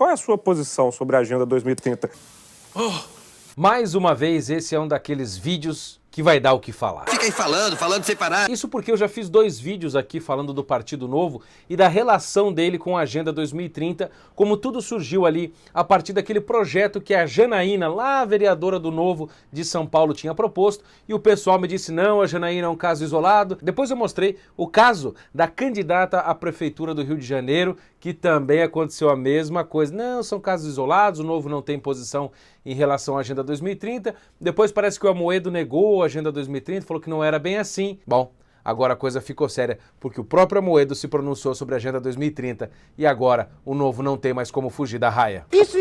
Qual é a sua posição sobre a Agenda 2030? Mais uma vez, esse é um daqueles vídeos que vai dar o que falar. Fica aí falando sem parar. Isso porque eu já fiz 2 vídeos aqui falando do Partido Novo e da relação dele com a Agenda 2030, como tudo surgiu ali a partir daquele projeto que a Janaína, lá a vereadora do Novo de São Paulo, tinha proposto, e o pessoal me disse, não, a Janaína é um caso isolado. Depois eu mostrei o caso da candidata à Prefeitura do Rio de Janeiro, que também aconteceu a mesma coisa. Não, são casos isolados, o Novo não tem posição em relação à Agenda 2030. Depois parece que o Amoedo negou a Agenda 2030, falou que não era bem assim. Bom, agora a coisa ficou séria, porque o próprio Amoedo se pronunciou sobre a Agenda 2030 e agora o Novo não tem mais como fugir da raia. Isso.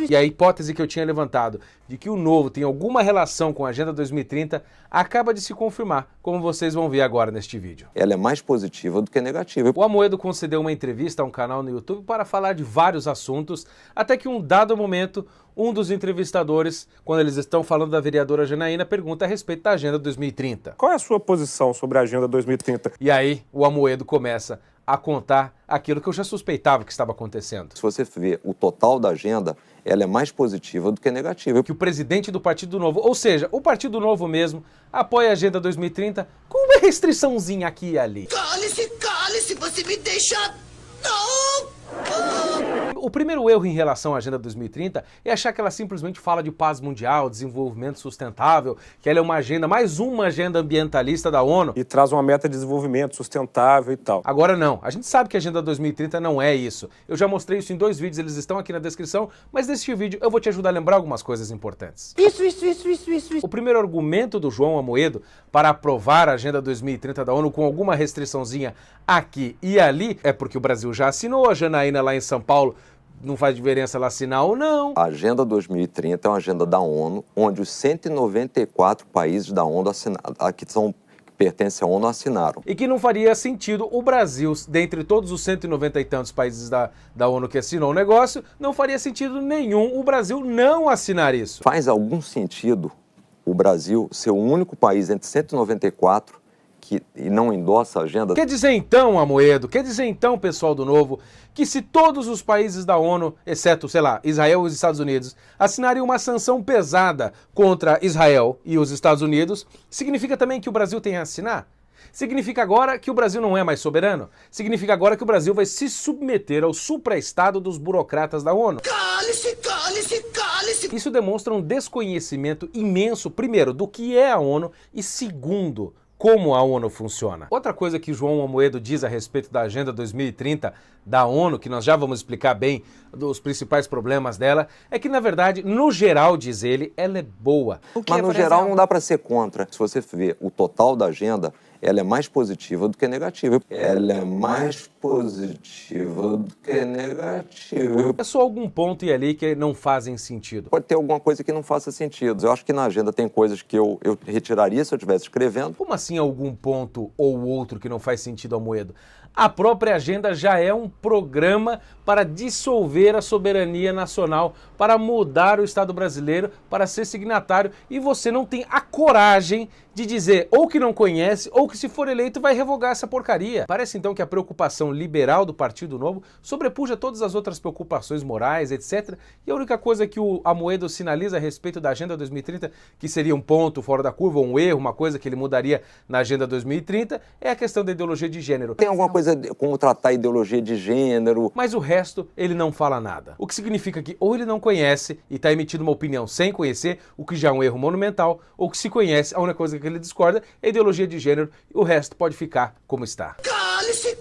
E a hipótese que eu tinha levantado de que o Novo tem alguma relação com a Agenda 2030 acaba de se confirmar, como vocês vão ver agora neste vídeo. Ela é mais positiva do que negativa. O Amoedo concedeu uma entrevista a um canal no YouTube para falar de vários assuntos, até que em um dado momento, um dos entrevistadores, quando eles estão falando da vereadora Janaína, pergunta a respeito da Agenda 2030. Qual é a sua posição sobre a Agenda 2030? E aí o Amoedo começa a contar aquilo que eu já suspeitava que estava acontecendo. Se você ver o total da agenda, ela é mais positiva do que negativa. Que o presidente do Partido Novo, ou seja, o Partido Novo mesmo, apoia a Agenda 2030 com uma restriçãozinha aqui e ali. Cale-se, você me deixa... Não! O primeiro erro em relação à Agenda 2030 é achar que ela simplesmente fala de paz mundial, desenvolvimento sustentável, que ela é uma agenda, mais uma agenda ambientalista da ONU. E traz uma meta de desenvolvimento sustentável e tal. Agora não, a gente sabe que a Agenda 2030 não é isso. Eu já mostrei isso em 2 vídeos, eles estão aqui na descrição, mas neste vídeo eu vou te ajudar a lembrar algumas coisas importantes. Isso. O primeiro argumento do João Amoedo para aprovar a Agenda 2030 da ONU com alguma restriçãozinha aqui e ali é porque o Brasil já assinou, a Janaína lá em São Paulo não faz diferença ela assinar ou não. A Agenda 2030 é uma agenda da ONU, onde os 194 países da ONU que pertencem à ONU assinaram. E que não faria sentido o Brasil, dentre todos os 190 e tantos países da ONU que assinou o negócio, não faria sentido nenhum o Brasil não assinar isso. Faz algum sentido o Brasil ser o único país entre 194 que não endossa a agenda? Quer dizer então, Amoedo, quer dizer então, pessoal do Novo, que se todos os países da ONU, exceto, sei lá, Israel e os Estados Unidos, assinarem uma sanção pesada contra Israel e os Estados Unidos, significa também que o Brasil tem a assinar? Significa agora que o Brasil não é mais soberano? Significa agora que o Brasil vai se submeter ao supra-estado dos burocratas da ONU? Cale-se! Isso demonstra um desconhecimento imenso, primeiro, do que é a ONU e, segundo, como a ONU funciona. Outra coisa que João Amoedo diz a respeito da Agenda 2030 da ONU, que nós já vamos explicar bem dos principais problemas dela, é que, na verdade, no geral, diz ele, ela é boa. Mas no geral não dá para ser contra. Se você ver o total da agenda, ela é mais positiva do que negativa. Ela é mais positiva do que negativa. É só algum ponto e ali que não fazem sentido. Pode ter alguma coisa que não faça sentido. Eu acho que na agenda tem coisas que eu retiraria se eu estivesse escrevendo. Como assim algum ponto ou outro que não faz sentido, Amoedo? A própria agenda já é um programa para dissolver a soberania nacional, para mudar o Estado brasileiro, para ser signatário, e você não tem a coragem de dizer ou que não conhece ou que, se for eleito, vai revogar essa porcaria. Parece então que a preocupação liberal do Partido Novo sobrepuja todas as outras preocupações morais, etc. E a única coisa que o Amoedo sinaliza a respeito da Agenda 2030, que seria um ponto fora da curva, um erro, uma coisa que ele mudaria na Agenda 2030, é a questão da ideologia de gênero. Tem alguma coisa como tratar a ideologia de gênero. Mas o resto, ele não fala nada. O que significa que ou ele não conhece e está emitindo uma opinião sem conhecer, o que já é um erro monumental, ou que se conhece, a única coisa que ele discorda é a ideologia de gênero e o resto pode ficar como está. Cale-se!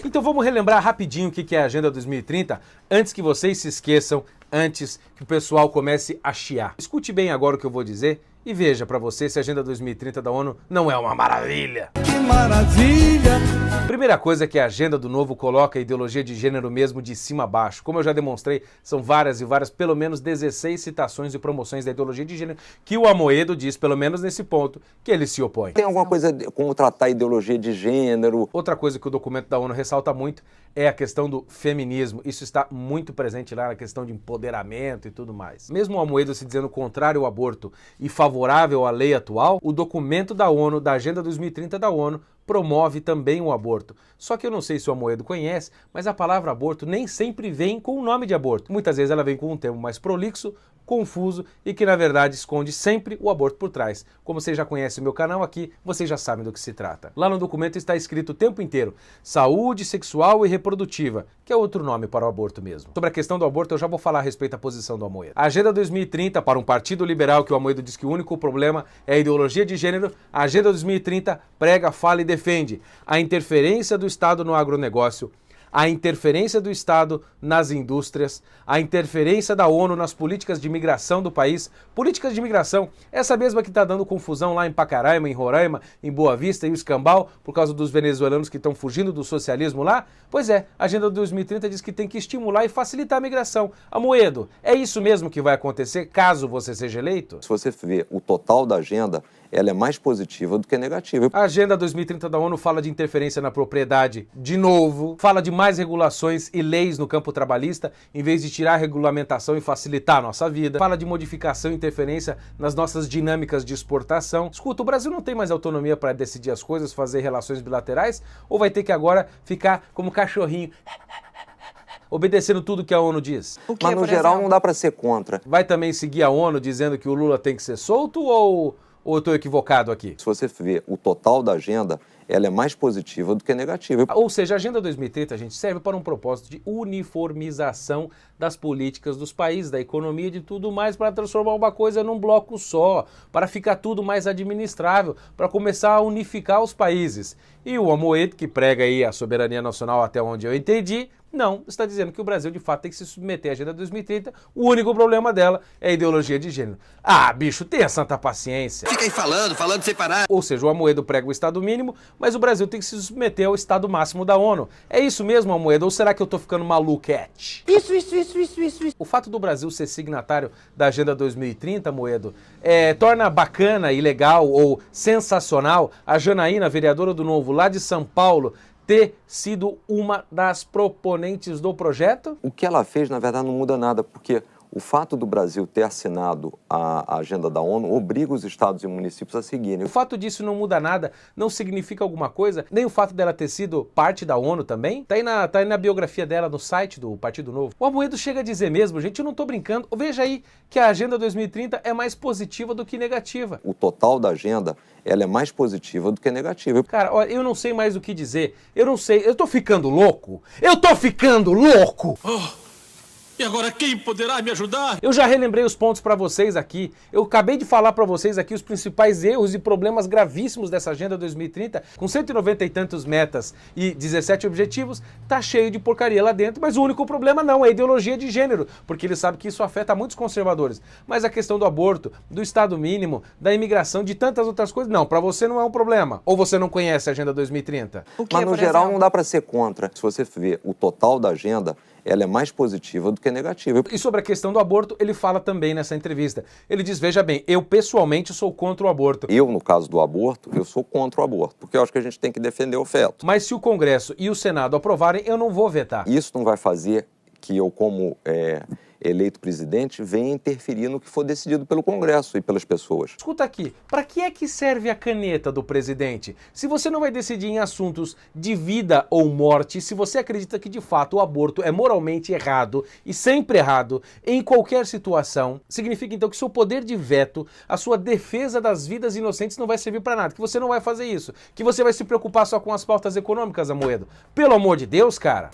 Então vamos relembrar rapidinho o que é a Agenda 2030, antes que vocês se esqueçam, antes que o pessoal comece a chiar. Escute bem agora o que eu vou dizer e veja para você se a Agenda 2030 da ONU não é uma maravilha. Que maravilha! Primeira coisa é que a Agenda do Novo coloca a ideologia de gênero mesmo de cima a baixo. Como eu já demonstrei, são várias e várias, pelo menos 16 citações e promoções da ideologia de gênero que o Amoedo diz, pelo menos nesse ponto, que ele se opõe. Tem alguma coisa como tratar a ideologia de gênero. Outra coisa que o documento da ONU ressalta muito é a questão do feminismo. Isso está muito presente lá na questão de empoderamento e tudo mais. Mesmo o Amoedo se dizendo contrário ao aborto e favorável à lei atual, o documento da ONU, da Agenda 2030 da ONU, promove também o aborto. Só que eu não sei se o Amoedo conhece, mas a palavra aborto nem sempre vem com o nome de aborto. Muitas vezes ela vem com um termo mais prolixo, confuso e que na verdade esconde sempre o aborto por trás. Como vocês já conhecem o meu canal aqui, vocês já sabem do que se trata. Lá no documento está escrito o tempo inteiro: saúde sexual e reprodutiva, que é outro nome para o aborto mesmo. Sobre a questão do aborto eu já vou falar a respeito da posição do Amoedo. A Agenda 2030 para um partido liberal que o Amoedo diz que o único problema é a ideologia de gênero, a Agenda 2030 prega, fala e defende a interferência do Estado no agronegócio, a interferência do Estado nas indústrias, a interferência da ONU nas políticas de migração do país. Políticas de migração, essa mesma que está dando confusão lá em Pacaraima, em Roraima, em Boa Vista e o Escambau, por causa dos venezuelanos que estão fugindo do socialismo lá. Pois é, a Agenda 2030 diz que tem que estimular e facilitar a migração. Amoedo, é isso mesmo que vai acontecer caso você seja eleito? Se você vê o total da agenda, ela é mais positiva do que negativa. A Agenda 2030 da ONU fala de interferência na propriedade de novo, fala de mais regulações e leis no campo trabalhista, em vez de tirar a regulamentação e facilitar a nossa vida. Fala de modificação e interferência nas nossas dinâmicas de exportação. Escuta, o Brasil não tem mais autonomia para decidir as coisas, fazer relações bilaterais, ou vai ter que agora ficar como cachorrinho, obedecendo tudo que a ONU diz? Mas no geral não dá para ser contra. Vai também seguir a ONU dizendo que o Lula tem que ser solto ou eu estou equivocado aqui? Se você vê o total da agenda, ela é mais positiva do que negativa. Ou seja, a Agenda 2030, gente, serve para um propósito de uniformização das políticas dos países, da economia e de tudo mais, para transformar uma coisa num bloco só, para ficar tudo mais administrável, para começar a unificar os países. E o Amoedo, que prega aí a soberania nacional até onde eu entendi, não, está dizendo que o Brasil de fato tem que se submeter à Agenda 2030, o único problema dela é a ideologia de gênero. Ah, bicho, tenha santa paciência. Fica aí falando sem parar. Ou seja, o Amoedo prega o Estado mínimo, mas o Brasil tem que se submeter ao Estado máximo da ONU. É isso mesmo, Amoedo? Ou será que eu tô ficando maluquete? Isso. O fato do Brasil ser signatário da Agenda 2030, Amoedo, torna bacana e legal ou sensacional a Janaína, vereadora do Novo, lá de São Paulo, ter sido uma das proponentes do projeto? O que ela fez, na verdade, não muda nada, porque o fato do Brasil ter assinado a agenda da ONU obriga os estados e municípios a seguirem. O fato disso não muda nada, não significa alguma coisa, nem o fato dela ter sido parte da ONU também? Tá aí na biografia dela, no site do Partido Novo. O Amoedo chega a dizer mesmo, gente, eu não tô brincando, veja aí que a Agenda 2030 é mais positiva do que negativa. O total da agenda, ela é mais positiva do que negativa. Cara, olha, eu não sei mais o que dizer, eu não sei, eu tô ficando louco? Eu tô ficando louco! E agora quem poderá me ajudar? Eu já relembrei os pontos para vocês aqui. Eu acabei de falar para vocês aqui os principais erros e problemas gravíssimos dessa Agenda 2030. Com 190 e tantos metas e 17 objetivos, tá cheio de porcaria lá dentro. Mas o único problema não é a ideologia de gênero, porque ele sabe que isso afeta muitos conservadores. Mas a questão do aborto, do Estado mínimo, da imigração, de tantas outras coisas, não. Para você não é um problema. Ou você não conhece a Agenda 2030? Mas no geral não dá para ser contra. Se você vê o total da agenda, ela é mais positiva do que negativa. E sobre a questão do aborto, ele fala também nessa entrevista. Ele diz, veja bem, eu pessoalmente sou contra o aborto. Eu, no caso do aborto, eu sou contra o aborto, porque eu acho que a gente tem que defender o feto. Mas se o Congresso e o Senado aprovarem, eu não vou vetar. Isso não vai fazer que eu, como eleito presidente, venha interferir no que for decidido pelo Congresso e pelas pessoas. Escuta aqui, para que é que serve a caneta do presidente? Se você não vai decidir em assuntos de vida ou morte, se você acredita que de fato o aborto é moralmente errado e sempre errado em qualquer situação, significa então que seu poder de veto, a sua defesa das vidas inocentes não vai servir para nada, que você não vai fazer isso, que você vai se preocupar só com as pautas econômicas, Amoedo. Pelo amor de Deus, cara!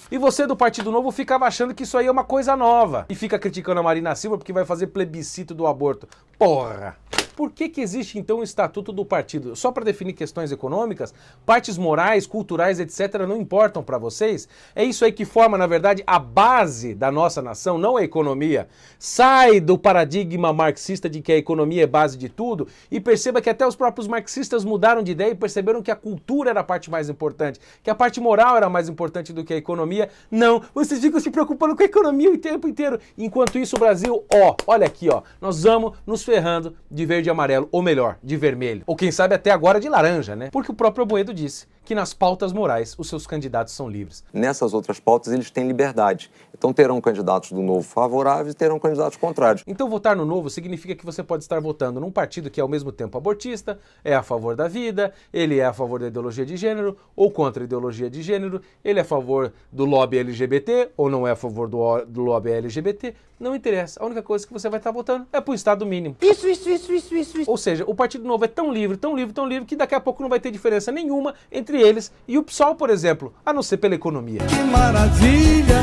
E você do Partido Novo ficava achando que isso aí é uma coisa nova. E fica criticando a Marina Silva porque vai fazer plebiscito do aborto. Porra! Por que existe então o estatuto do partido? Só para definir questões econômicas? Partes morais, culturais, etc. não importam para vocês? É isso aí que forma, na verdade, a base da nossa nação, não a economia. Sai do paradigma marxista de que a economia é base de tudo e perceba que até os próprios marxistas mudaram de ideia e perceberam que a cultura era a parte mais importante, que a parte moral era mais importante do que a economia. Não, vocês ficam se preocupando com a economia o tempo inteiro. Enquanto isso, o Brasil, olha aqui, nós vamos nos ferrando de verde e amarelo, ou melhor, de vermelho. Ou quem sabe até agora de laranja, né? Porque o próprio Amoedo disse que nas pautas morais os seus candidatos são livres. Nessas outras pautas eles têm liberdade. Então terão candidatos do Novo favoráveis e terão candidatos contrários. Então votar no Novo significa que você pode estar votando num partido que é ao mesmo tempo abortista, é a favor da vida, ele é a favor da ideologia de gênero ou contra a ideologia de gênero, ele é a favor do lobby LGBT ou não é a favor do lobby LGBT, não interessa. A única coisa que você vai estar votando é pro Estado mínimo. Isso. Ou seja, o Partido Novo é tão livre, que daqui a pouco não vai ter diferença nenhuma entre eles e o PSOL, por exemplo, a não ser pela economia. Que maravilha!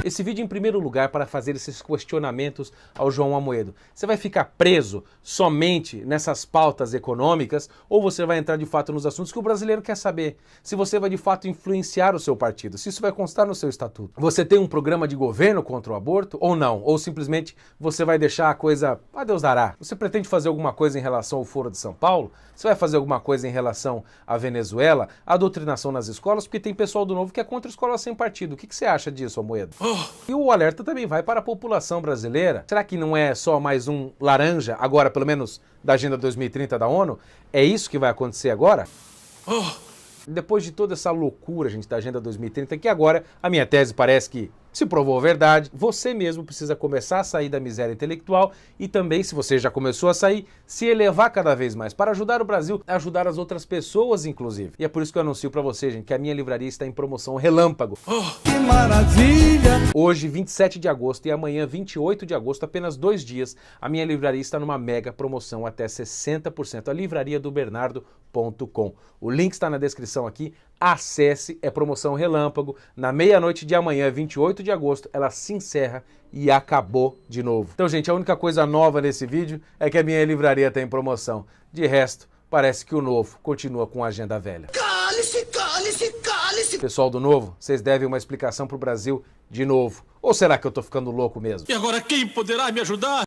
Esse vídeo em primeiro lugar para fazer esses questionamentos ao João Amoedo. Você vai ficar preso somente nessas pautas econômicas ou você vai entrar de fato nos assuntos que o brasileiro quer saber? Se você vai de fato influenciar o seu partido, se isso vai constar no seu estatuto. Você tem um programa de governo contra o aborto ou não? Ou simplesmente você vai deixar a coisa a Deus dará? Você pretende fazer alguma coisa em relação ao Foro de São Paulo? Você vai fazer alguma coisa em relação à Venezuela, à doutrinação nas escolas? Porque tem pessoal do Novo que é contra escolas sem partido. O que você acha disso, Amoedo? E o alerta também vai para a população brasileira. Será que não é só mais um laranja, agora pelo menos da Agenda 2030 da ONU? É isso que vai acontecer agora? Depois de toda essa loucura, gente, da Agenda 2030, que agora a minha tese parece que se provou verdade, você mesmo precisa começar a sair da miséria intelectual e também, se você já começou a sair, se elevar cada vez mais para ajudar o Brasil, a ajudar as outras pessoas, inclusive. E é por isso que eu anuncio para você, gente, que a minha livraria está em promoção relâmpago. Que maravilha! Hoje, 27 de agosto e amanhã, 28 de agosto, apenas 2 dias, a minha livraria está numa mega promoção até 60%, a livrariadobernardo.com. O link está na descrição aqui, acesse, é promoção relâmpago, na meia-noite de amanhã, 28 de agosto, ela se encerra e acabou de novo. Então, gente, a única coisa nova nesse vídeo é que a minha livraria está em promoção. De resto, parece que o Novo continua com a agenda velha. Cale-se, cale-se, cale-se! Pessoal do Novo, vocês devem uma explicação pro Brasil de novo. Ou será que eu tô ficando louco mesmo? E agora quem poderá me ajudar?